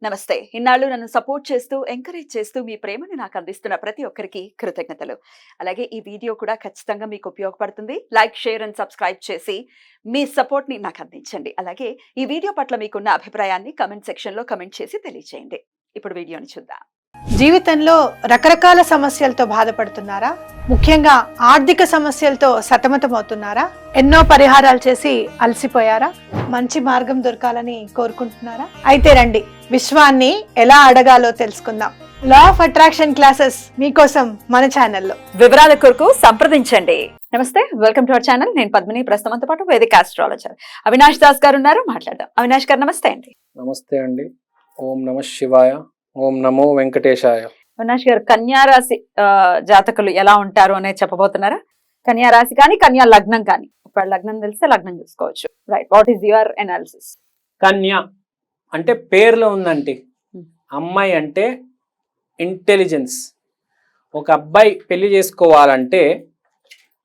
నమస్తే. ఇన్నాళ్ళు నన్ను సపోర్ట్ చేస్తూ, ఎంకరేజ్ చేస్తూ మీ ప్రేమని నాకు అందిస్తున్న ప్రతి ఒక్కరికి కృతజ్ఞతలు. అలాగే ఈ వీడియో కూడా ఖచ్చితంగా మీకు ఉపయోగపడుతుంది. లైక్, షేర్ అండ్ సబ్స్క్రైబ్ చేసి మీ సపోర్ట్‌ని నాకు అందించండి. అలాగే ఈ వీడియో పట్ల మీకున్న అభిప్రాయాన్ని కామెంట్ సెక్షన్‌లో కామెంట్ చేసి తెలియజేయండి. ఇప్పుడు వీడియోని చూద్దాం. జీవితంలో రకరకాల సమస్యలతో బాధపడుతున్నారా? ముఖ్యంగా ఆర్థిక సమస్యలతో సతమతమవుతున్నారా? ఎన్నో పరిహారాలు చేసి అలసిపోయారా? మంచి మార్గం దొరకాలని కోరుకుంటున్నారా? అయితే రండి, విశ్వాన్ని ఎలా అడగాలో తెలుసుకుందాం. లా ఆఫ్ అట్రాక్షన్ క్లాసెస్ మీకోసం మన ఛానల్లో. వివరాల కొరకు సంప్రదించండి. నమస్తే, వెల్కమ్ టు అవర్ ఛానల్. నేను పద్మిని. ప్రస్తుతంతో పాటు వేదిక ఆస్ట్రాలజర్ అవినాష్ దాస్ గారు ఉన్నారు. మాట్లాడదాం. అవినాష్ గారు నమస్తే అండి. నమస్తే అండి. ఓం నమ శివాయ. ఓం నమో వెంకటేశాయ. అవినాష్ గారు, కన్యా రాశి జాతకులు ఎలా ఉంటారు అనేది చెప్పబోతున్నారా? కన్యా రాశి కానీ కన్యా లగ్నం కానీ, ఇప్పుడు లగ్నం తెలిస్తే లగ్నం చూసుకోవచ్చు. Right, what is your analysis? కన్య అంటే పేర్లో ఉందండి. అమ్మాయి అంటే ఇంటెలిజెన్స్. ఒక అబ్బాయి పెళ్లి చేసుకోవాలంటే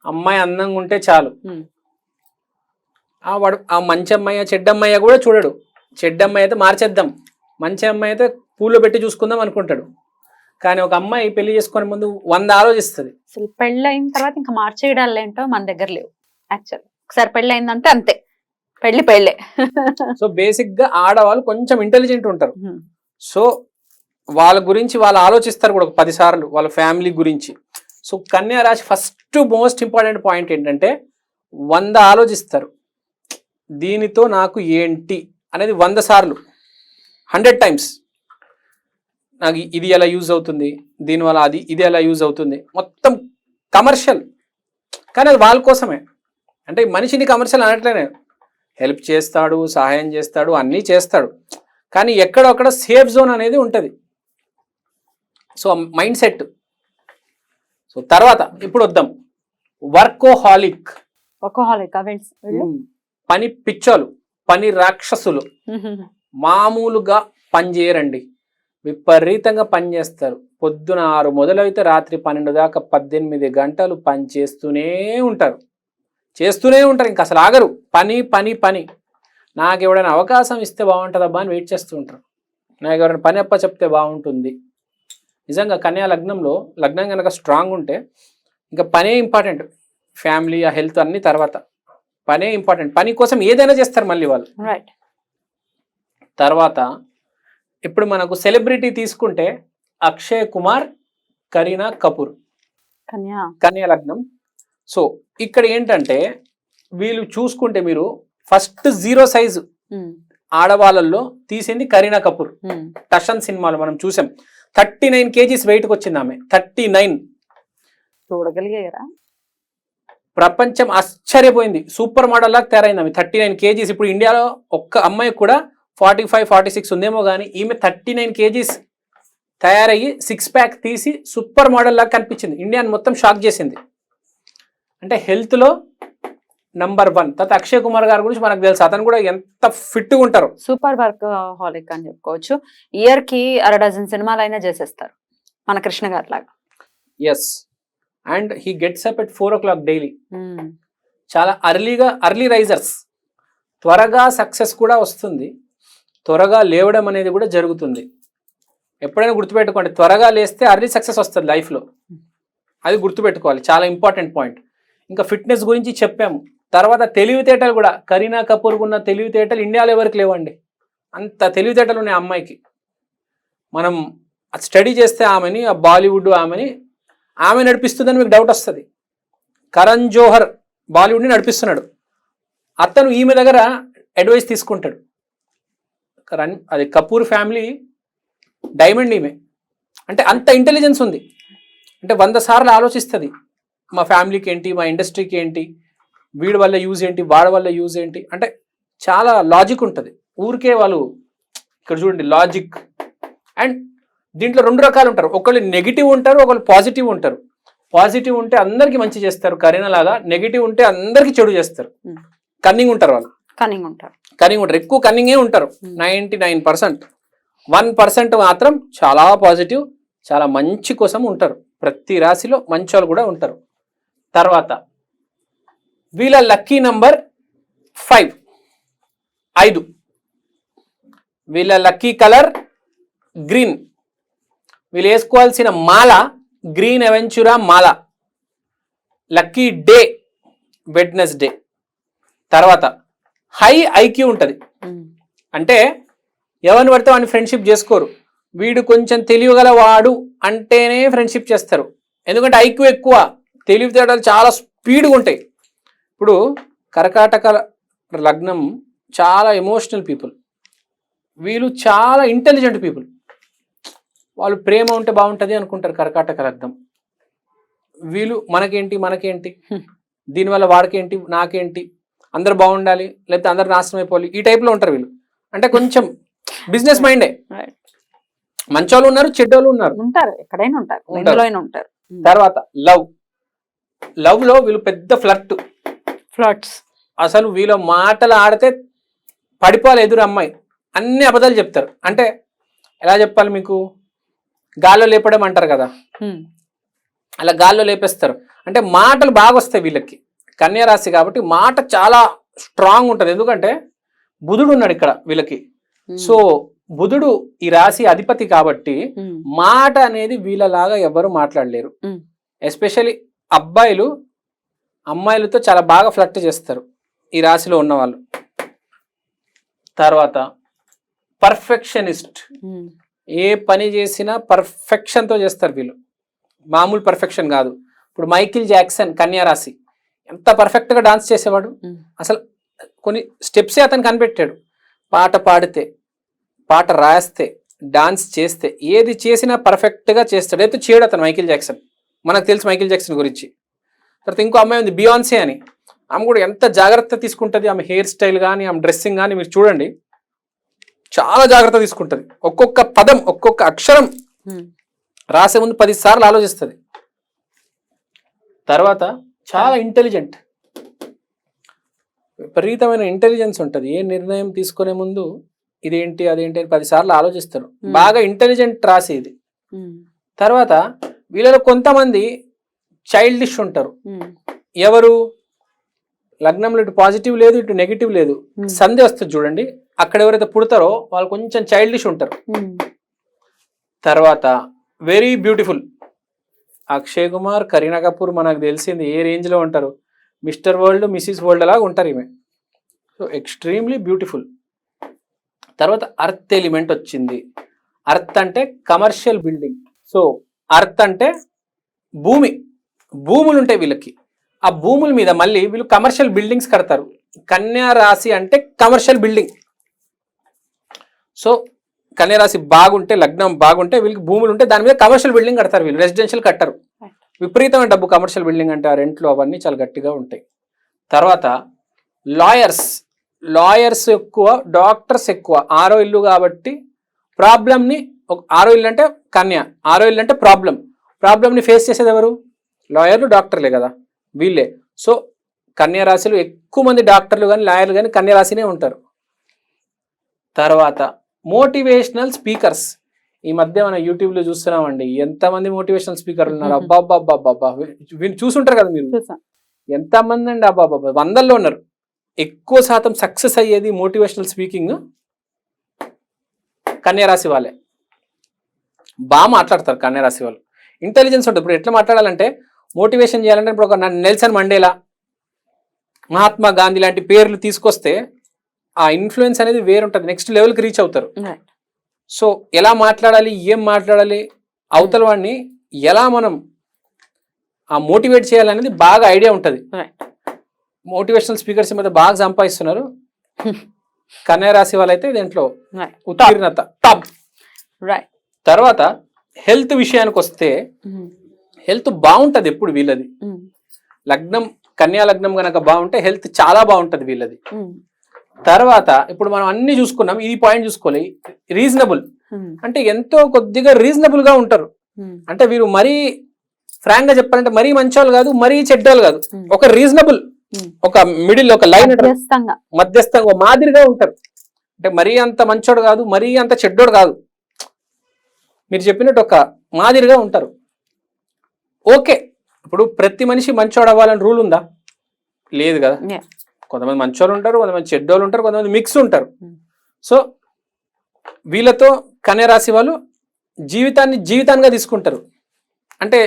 అమ్మాయి అందంగా ఉంటే చాలు. వాడు ఆ మంచి అమ్మాయి చెడ్డ అమ్మాయి కూడా చూడడు. చెడ్డ అమ్మాయి అయితే మార్చేద్దాం, మంచి అమ్మాయి అయితే పూలో పెట్టి చూసుకుందాం అనుకుంటాడు. కానీ ఒక అమ్మాయి పెళ్లి చేసుకునే ముందు 100 ఆలోచిస్తుంది. అసలు పెళ్ళైన తర్వాత ఇంకా మార్చేయడాలు ఏంటో మన దగ్గర లేవు. యాక్చువల్ ఒకసారి పెళ్ళైందంటే అంతే, పెళ్ళే. సో బేసిక్ గా ఆడవాళ్ళు కొంచెం ఇంటెలిజెంట్ ఉంటారు. సో వాళ్ళ గురించి వాళ్ళు ఆలోచిస్తారు కూడా 10 సార్లు వాళ్ళ ఫ్యామిలీ గురించి. సో కన్యా రాశి ఫస్ట్ మోస్ట్ ఇంపార్టెంట్ పాయింట్ ఏంటంటే 100 ఆలోచిస్తారు. దీనితో నాకు ఏంటి అనేది 100 సార్లు, 100 టైమ్స్. నాకు ఇది ఎలా యూజ్ అవుతుంది, దీనివల్ల ఇది ఎలా యూజ్ అవుతుంది. మొత్తం కమర్షియల్, కానీ అది వాళ్ళ కోసమే. అంటే మనిషిని కమర్షియల్ అనట్లేనే, హెల్ప్ చేస్తాడు, సహాయం చేస్తాడు, అన్నీ చేస్తాడు. కానీ ఎక్కడొక్కడ సేఫ్ జోన్ అనేది ఉంటుంది. So mind set. సో తర్వాత ఇప్పుడు వద్దాం, వర్కోహాలిక్. పని పిచ్చోలు, పని రాక్షసులు. మామూలుగా పని చేయరండి, విపరీతంగా పని చేస్తారు. పొద్దున 6 మొదలైతే రాత్రి 12 దాకా 18 గంటలు పని చేస్తూనే ఉంటారు. ఇంకా అసలు ఆగరు. పని పని పని. నాకు ఎవడైనా అవకాశం ఇస్తే బాగుంటుందబ్బా అని వెయిట్ చేస్తూ ఉంటారు. నాకు ఎవరైనా పని అప్ప చెప్తే బాగుంటుంది. నిజంగా కన్యా లగ్నంలో, లగ్నం కనుక స్ట్రాంగ్ ఉంటే ఇంకా పనే ఇంపార్టెంట్. ఫ్యామిలీ, ఆ హెల్త్ అన్ని తర్వాత, పనే ఇంపార్టెంట్. పని కోసం ఏదైనా చేస్తారు మళ్ళీ వాళ్ళు. తర్వాత ఇప్పుడు మనకు సెలబ్రిటీ తీసుకుంటే అక్షయ్ కుమార్, కరీనా కపూర్, కన్యా లగ్నం. సో ఇక్కడ ఏంటంటే వీళ్ళు చూసుకుంటే మీరు ఫస్ట్ 0 సైజు ఆడవాళ్ళల్లో తీసింది కరీనా కపూర్. టషన్ సినిమాలో మనం చూసాం. 39 kgs వెయిట్కి వచ్చింది ఆమె. 39 చూడగలిగారా? ప్రపంచం ఆశ్చర్యపోయింది. సూపర్ మోడల్ లాగా తయారైంది ఆమె. 39 kgs. ఇప్పుడు ఇండియాలో ఒక్క అమ్మాయి కూడా 45, 46 ఉందేమో కానీ ఈమె 39 kgs తయారయ్యి 6 ప్యాక్ తీసి సూపర్ మోడల్ లాగా కనిపించింది. ఇండియాని మొత్తం షాక్ చేసింది. అంటే హెల్త్లో నంబర్ 1. తర్వాత అక్షయ్ కుమార్ గారి గురించి మనకు తెలుసు, అతను కూడా ఎంత ఫిట్గా ఉంటారు. సూపర్ వర్క్ హాలిక్ అని చెప్పుకోవచ్చు. ఇయర్ కి 1 డజన్ సినిమాలైనా చేసేస్తారు మన కృష్ణ గారి లాగా. Yes, and he gets up at 4 o'clock daily. చాలా అర్లీ రైజర్స్. త్వరగా సక్సెస్ కూడా వస్తుంది, త్వరగా లేవడం అనేది కూడా జరుగుతుంది. ఎప్పుడైనా గుర్తుపెట్టుకోండి, త్వరగా లేస్తే అర్లీ సక్సెస్ వస్తుంది లైఫ్లో. అది గుర్తుపెట్టుకోవాలి, చాలా ఇంపార్టెంట్ పాయింట్. ఇంకా ఫిట్నెస్ గురించి చెప్పాము. తర్వాత తెలివితేటలు కూడా. కరీనా కపూర్కు ఉన్న తెలివితేటలు ఇండియాలో ఎవరికి లేవండి. అంత తెలివితేటలు ఉన్నాయి అమ్మాయికి. మనం స్టడీ చేస్తే ఆమెని, ఆ బాలీవుడ్ ఆమె నడిపిస్తుందని మీకు డౌట్ వస్తుంది. కరణ్ జోహర్ బాలీవుడ్ని నడిపిస్తున్నాడు. అతను ఈమె దగ్గర అడ్వైస్ తీసుకుంటాడు. అది కపూర్ ఫ్యామిలీ డైమండ్ ఈమె. అంటే అంత ఇంటెలిజెన్స్ ఉంది. అంటే 100 సార్లు ఆలోచిస్తుంది, మా ఫ్యామిలీకి ఏంటి, మా ఇండస్ట్రీకి ఏంటి, వీడి వల్ల యూజ్ ఏంటి, వాడి వల్ల యూజ్ ఏంటి. అంటే చాలా లాజిక్ ఉంటుంది. ఊరికే వాళ్ళు ఇక్కడ చూడండి లాజిక్. అండ్ దీంట్లో 2 రకాలు ఉంటారు. ఒకళ్ళు నెగిటివ్ ఉంటారు, ఒకళ్ళు పాజిటివ్ ఉంటారు. పాజిటివ్ ఉంటే అందరికీ మంచి చేస్తారు కరీనా లాగా, నెగిటివ్ ఉంటే అందరికీ చెడు చేస్తారు. కన్నింగ్ ఉంటారు వాళ్ళు. కన్నింగ్ ఉంటారు, ఎక్కువ కన్నింగే ఉంటారు. 99%. 1% మాత్రం చాలా పాజిటివ్, చాలా మంచి కోసం ఉంటారు. ప్రతి రాశిలో మంచి వాళ్ళు కూడా ఉంటారు. తర్వాత వీళ్ళ లక్కీ నంబర్ 5. వీళ్ళ లక్కీ కలర్ గ్రీన్. వీళ్ళు వేసుకోవాల్సిన మాల గ్రీన్ అవెంచురా మాల. Lucky day Wednesday. తర్వాత హై ఐక్యూ ఉంటుంది. అంటే ఎవరిని పడితే వాడిని ఫ్రెండ్షిప్ చేసుకోరు. వీడు కొంచెం తెలియగల వాడు అంటేనే ఫ్రెండ్షిప్ చేస్తారు. ఎందుకంటే ఐక్యూ ఎక్కువ, తెలివితేటలు చాలా స్పీడ్గా ఉంటాయి. ఇప్పుడు కర్కాటక లగ్నం చాలా ఎమోషనల్ పీపుల్, వీళ్ళు చాలా ఇంటెలిజెంట్ పీపుల్. వాళ్ళు ప్రేమ ఉంటే బాగుంటుంది అనుకుంటారు కర్కాటక లగ్నం. వీళ్ళు మనకేంటి దీనివల్ల వాడికేంటి నాకేంటి, అందరు బాగుండాలి లేకపోతే అందరు నాశనం అయిపోవాలి, ఈ టైప్లో ఉంటారు వీళ్ళు. అంటే కొంచెం బిజినెస్ మైండే. మంచోళ్ళు ఉన్నారు, చెడ్డోళ్ళు ఉంటారు, ఎక్కడైనా ఉంటారు. తర్వాత లవ్ లో వీళ్ళు పెద్ద ఫ్లర్ట్స్. అసలు వీళ్ళ మాటలు ఆడితే పడిపోవాలి ఎదురు అమ్మాయి. అన్ని అబద్ధాలు చెప్తారు. అంటే ఎలా చెప్పాలి మీకు, గాల్లో లేపడం అంటారు కదా, అలా గాల్లో లేపేస్తారు. అంటే మాటలు బాగా వస్తాయి వీళ్ళకి. కన్యా రాశి కాబట్టి మాట చాలా స్ట్రాంగ్ ఉంటుంది. ఎందుకంటే బుధుడు ఉన్నాడు ఇక్కడ వీళ్ళకి. సో బుధుడు ఈ రాశి అధిపతి కాబట్టి మాట అనేది వీళ్ళలాగా ఎవరు మాట్లాడలేరు. ఎస్పెషల్లీ అబ్బాయిలు అమ్మాయిలతో చాలా బాగా ఫ్లర్ట్ చేస్తారు ఈ రాశిలో ఉన్న వాళ్ళు. తర్వాత పర్ఫెక్షనిస్ట్. ఏ పని చేసినా పర్ఫెక్షన్తో చేస్తారు వీళ్ళు, మామూలు పర్ఫెక్షన్ కాదు. ఇప్పుడు మైకిల్ జాక్సన్ కన్యా రాశి ఎంత పర్ఫెక్ట్గా డాన్స్ చేసేవాడు. అసలు కొన్ని స్టెప్సే అతను కనిపెట్టాడు. పాట పాడితే, పాట రాస్తే, డాన్స్ చేస్తే, ఏది చేసినా పర్ఫెక్ట్గా చేస్తాడు. అయితే చేయడు అతను మైకిల్ జాక్సన్. మనకు తెలుసు మైకిల్ జాక్సన్ గురించి. తర్వాత ఇంకో అమ్మాయి ఉంది బియాన్సే అని. ఆమె కూడా ఎంత జాగ్రత్త తీసుకుంటుంది. ఆమె హెయిర్ స్టైల్ కానీ ఆమె డ్రెస్సింగ్ కానీ మీరు చూడండి, చాలా జాగ్రత్త తీసుకుంటుంది. ఒక్కొక్క పదం ఒక్కొక్క అక్షరం రాసే ముందు 10 సార్లు ఆలోచిస్తుంది. తర్వాత చాలా ఇంటెలిజెంట్, విపరీతమైన ఇంటెలిజెన్స్ ఉంటుంది. ఏ నిర్ణయం తీసుకునే ముందు ఇదేంటి అదేంటి అని 10 సార్లు ఆలోచిస్తారు. బాగా ఇంటెలిజెంట్ రాసి ఇది. తర్వాత వీళ్ళలో కొంతమంది చైల్డిష్ ఉంటారు. ఎవరు, లగ్నంలో ఇటు పాజిటివ్ లేదు ఇటు నెగిటివ్ లేదు, సంధి వస్తుంది చూడండి, అక్కడ ఎవరైతే పుడతారో వాళ్ళు కొంచెం చైల్డిష్ ఉంటారు. తర్వాత వెరీ బ్యూటిఫుల్. అక్షయ్ కుమార్, కరీనా కపూర్ మనకు తెలిసింది ఏ రేంజ్లో ఉంటారు. మిస్టర్ వరల్డ్, మిస్సెస్ వరల్డ్ లాగా ఉంటారు ఈమె. So extremely beautiful. తర్వాత అర్త్ ఎలిమెంట్ వచ్చింది. అర్త్ అంటే కమర్షియల్ బిల్డింగ్. సో అర్త్ అంటే భూములు ఉంటాయి వీళ్ళకి. ఆ భూముల మీద మళ్ళీ వీళ్ళు కమర్షియల్ బిల్డింగ్స్ కడతారు. కన్యా రాశి అంటే కమర్షియల్ బిల్డింగ్. సో కన్యా రాశి బాగుంటే, లగ్నం బాగుంటే, వీళ్ళకి భూములు ఉంటే దాని మీద కమర్షియల్ బిల్డింగ్ కడతారు వీళ్ళు. రెసిడెన్షియల్ కట్టరు. విపరీతమైన డబ్బు కమర్షియల్ బిల్డింగ్ అంటే ఆ రెంట్లు అవన్నీ చాలా గట్టిగా ఉంటాయి. తర్వాత లాయర్స్ ఎక్కువ, డాక్టర్స్ ఎక్కువ. 6వ ఇల్లు కాబట్టి ప్రాబ్లమ్ని, 6వ ఇల్లు అంటే కన్య, 6వ ఇల్లు అంటే ప్రాబ్లమ్ని ఫేస్ చేసేది ఎవరు? లాయర్లు, డాక్టర్లే కదా వీళ్ళే. సో కన్యా రాశిలో ఎక్కువ మంది డాక్టర్లు కానీ లాయర్లు కానీ కన్యా రాశినే ఉంటారు. తర్వాత మోటివేషనల్ స్పీకర్స్. ఈ మధ్య మనం యూట్యూబ్లో చూస్తున్నామండి, ఎంతమంది మోటివేషనల్ స్పీకర్లు ఉన్నారు. అబ్బాబ్బాబ్బా, వీళ్ళు చూసుంటారు కదా మీరు, ఎంతమంది అండి, అబ్బాబ్బా, 100లో ఉన్నారు. ఎక్కువ శాతం సక్సెస్ అయ్యేది మోటివేషనల్ స్పీకింగ్ కన్యా రాశి వాళ్ళే. బాగా మాట్లాడతారు కన్యా రాశి వాళ్ళు. ఇంటెలిజెన్స్ ఉంటుంది. ఇప్పుడు ఎట్లా మాట్లాడాలంటే, మోటివేషన్ చేయాలంటే ఇప్పుడు ఒక నెల్సన్ మండేలా, మహాత్మా గాంధీ లాంటి పేర్లు తీసుకొస్తే ఆ ఇన్ఫ్లుయెన్స్ అనేది వేరుంటుంది, నెక్స్ట్ లెవెల్కి రీచ్ అవుతారు. సో ఎలా మాట్లాడాలి, ఏం మాట్లాడాలి, అవతల వాడిని ఎలా మనం ఆ మోటివేట్ చేయాలనేది బాగా ఐడియా ఉంటుంది. మోటివేషనల్ స్పీకర్స్ మీద బాగా సంపాదిస్తున్నారు కన్యా రాశి వాళ్ళైతే. దీంట్లో ఉత్తీర్ణత టాప్. తర్వాత హెల్త్ విషయానికి వస్తే, హెల్త్ బాగుంటది ఎప్పుడు వీళ్ళది. లగ్నం కన్యా లగ్నం గనక బాగుంటే హెల్త్ చాలా బాగుంటది వీళ్ళది. తర్వాత ఇప్పుడు మనం అన్ని చూసుకున్నాం, ఈ పాయింట్ చూసుకోవాలి. రీజనబుల్ అంటే ఎంతో కొద్దిగా రీజనబుల్ గా ఉంటారు. అంటే వీరు మరీ ఫ్రాంక్ గా చెప్పాలంటే మరీ మంచోళ్ళు కాదు, మరీ చెడ్డోళ్ళు కాదు, ఒక రీజనబుల్, ఒక మిడిల్, ఒక లైన్, మధ్యస్థంగా మాదిరిగా ఉంటారు. అంటే మరీ అంత మంచోడు కాదు, మరీ అంత చెడ్డోడు కాదు, మీరు చెప్పినట్టు ఒక మాదిరిగా ఉంటారు. ఓకే, ఇప్పుడు ప్రతి మనిషి మంచోడు అవ్వాలని రూల్ ఉందా? లేదు కదా. కొంతమంది మంచోళ్ళు ఉంటారు, కొంతమంది చెడ్డోళ్ళు ఉంటారు, కొంతమంది మిక్స్ ఉంటారు. సో వీళ్ళతో కన్యా రాశి వాళ్ళు జీవితాన్ని జీవితాంగా తీసుకుంటారు. అంటే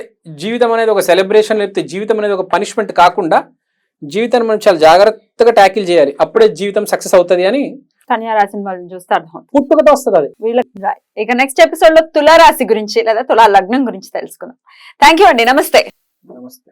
జీవితం అనేది ఒక సెలబ్రేషన్, లేకపోతే జీవితం అనేది ఒక పనిష్మెంట్ కాకుండా జీవితాన్ని మనం చాలా జాగ్రత్తగా ట్యాకిల్ చేయాలి, అప్పుడే జీవితం సక్సెస్ అవుతుంది అని కన్యా రాశి వాళ్ళని చూస్తే అర్థం. పుట్టుకతో వస్తుంది అది. వీళ్ళకి ఇక నెక్స్ట్ ఎపిసోడ్ లో తులారాశి గురించి లేదా తులా లగ్నం గురించి తెలుసుకుందాం. థ్యాంక్ యూ అండి, నమస్తే. నమస్తే.